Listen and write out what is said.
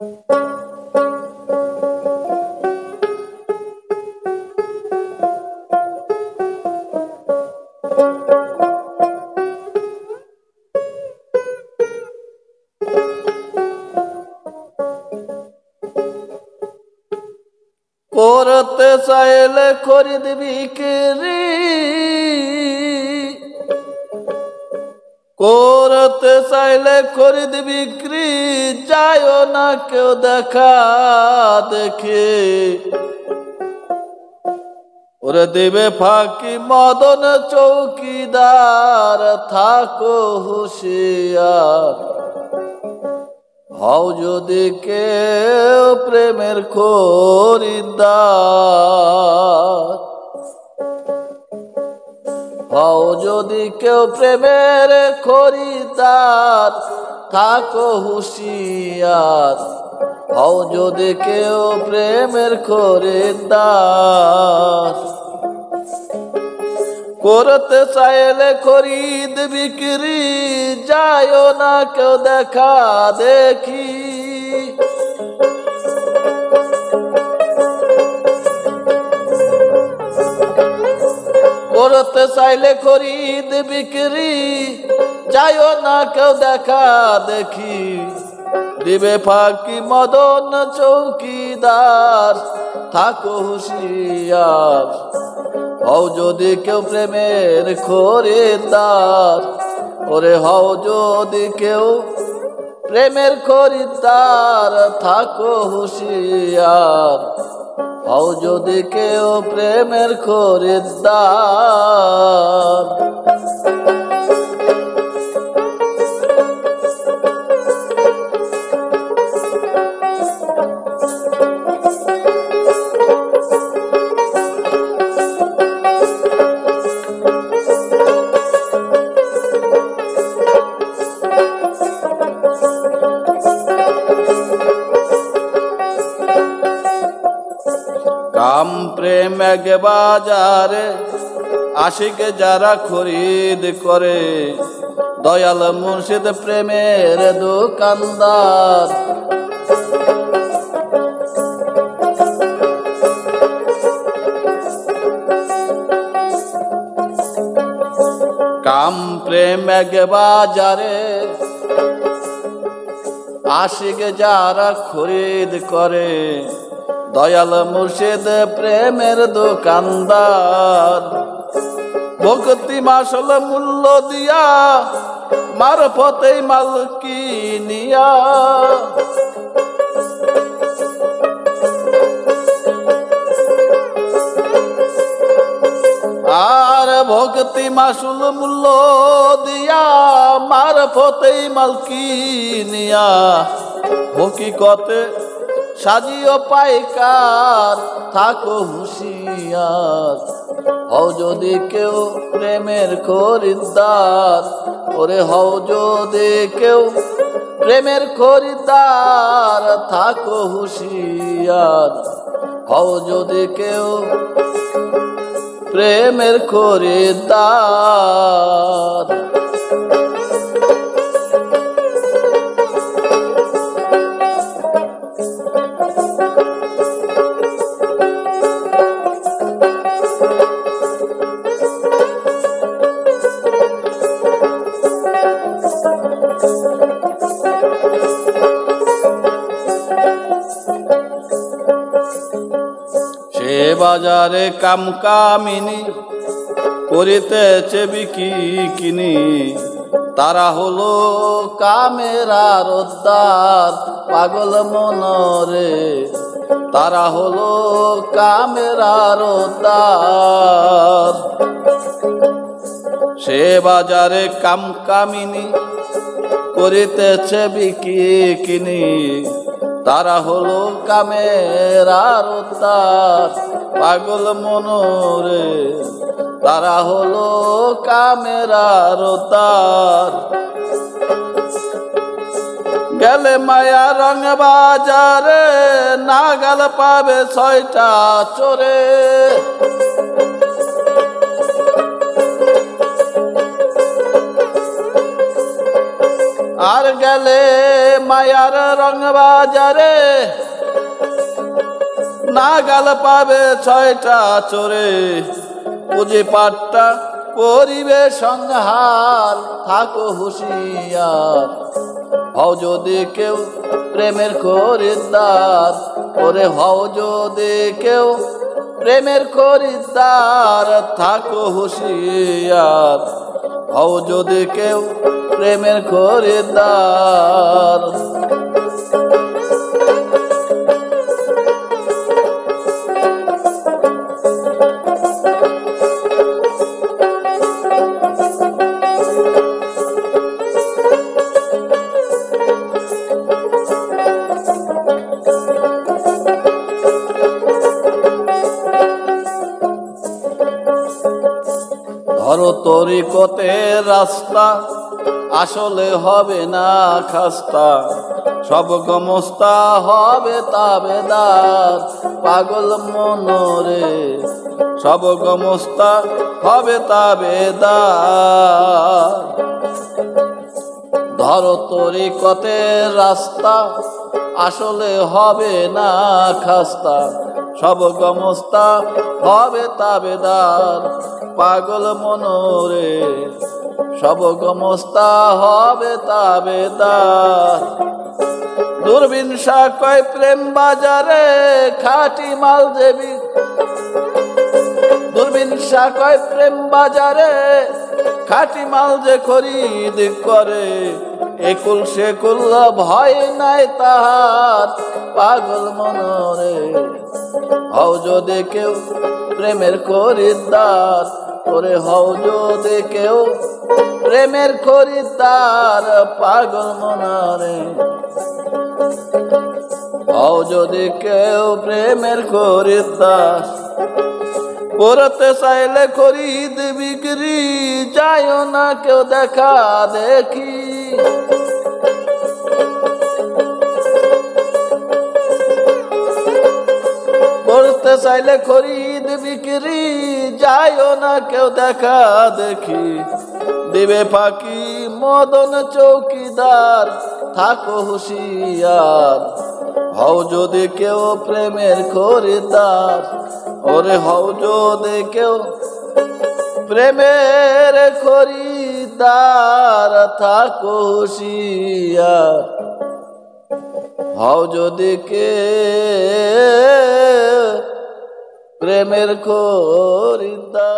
করতে চাইলে খরিদ বিক্রি, করতে চাইলে খরিদ বিক্রি, যায়ও না কেউ দেখা দেখে। ওরে দেবে ফাঁকি মদন চৌকিদার, থাকো হুঁশিয়ার। হও যদি কেউ প্রেমের খরিদ্দার, হও যদি কেউ প্রেমের খরিদ্দার, থাকো হুঁশিয়ার। হও যদি কেউ প্রেমের খরিদ্দার। করতে চাইলে খরিদ বিক্রি, যায়ও না কেউ দেখা দেখি। করতে চাইলে খরিদ বিক্রি, যায়ও না কেউ দেখা দেখি। দিবে ফাঁকি মদন চৌকিদার, থাকো হুঁশিয়ার। হও যদি কেউ প্রেমের খরিদ্দার, ওরে হও যদি কেউ প্রেমের খরিদ্দার, থাকো হুঁশিয়ার। হও যদি কেউ প্রেমের খরিদ্দার। কাম প্রেম এক বাজারে, আশিকে যারা খরিদ করে। দয়াল মুর্শিদ প্রেমের দোকানদার। কাম প্রেম এক বাজারে, আশিকে যারা খরিদ করে। দয়াল মুর্শিদ প্রেমের দোকানদার। ভক্তি মাসল মূল্য দিয়া, মারফতেই মাল কিনিয়া। আর ভক্তি মাসুল মূল্য দিয়া, মারফতেই মাল কিনিয়া। হকিকতে সাজিও পাইকার, থাকো হুঁশিয়ার। হও যদি কেউ প্রেমের খরিদ্দার, ওরে হও যদি কেউ প্রেমের খরিদ্দার, থাকো হুঁশিয়ার। হও যদি কেউ প্রেমের খরিদ্দার। সে বাজারে কাম কামিনী, করিতেছে বিকিনি। তারা হলো কামের আরোদ্দার, পাগল মনরে। তারা হলো কামের আরোদ্দার। সে বাজারে কাম কামিনী, করিতেছে বিকিনি। তারা হলো কামের আরোদ্দার, পাগল মনরে। তারা হলো কামের আরোদ্দার। গেলে মায়া রং বাজারে, নাগাল পাবে 6টা চোরে। আর গেলে মায়ার রং বাজারে নাগাল পাবে ছয়টা চোরে পুঁজি পাটটা করিবে সংহার থাকো হুঁশিয়ার হও যদি কেউ প্রেমের খরিদ্দার ওরে হও যদি কেউ প্রেমের খরিদ্দার থাকো হুঁশিয়ার হও যদি কেউ প্রেমের খরিদ্দার ধরো তরিকতের রাস্তা আসলে হবে না খাস্তা সব গমস্তা হবে তাবেদার পাগল মনরে সব গমস্তা হবে তাবেদার ধরো তরিকতের রাস্তা আসলে হবে না খাস্তা সব গমস্তা হবে তাবেদার পাগল মনরে সব গমস্তা হবে তাবেদার দূরবীন কয় প্রেম বাজারে খাঁটি মাল দেবী দূরবীন কয় প্রেম বাজারে খাঁটি মাল যে খরিদ করে একুল সেকুল ভয় নাই তাহার পাগল মনরে হও যদি কেউ প্রেমের খরিদ্দার ওরে হও যদি কেউ প্রেমের খরিদ্দার পাগল মনরে হও যদি কেউ প্রেমের খরিদ্দার করতে চাইলে খরিদ বিক্রি যাইও না কেউ দেখা দেখি করতে চাইলে খরিদ বিক্রি যাইও না কেউ দেখা দেখি দিবে ফাঁকি মদন চৌকিদার থাকো হুঁশিয়ার হও যদি কেউ প্রেমের খরিদ্দার ওরে হও যদি কেউ প্রেমের খরিদ্দার থাকো হুঁশিয়ার হও যদি কে প্রেমের খরিদ্দার।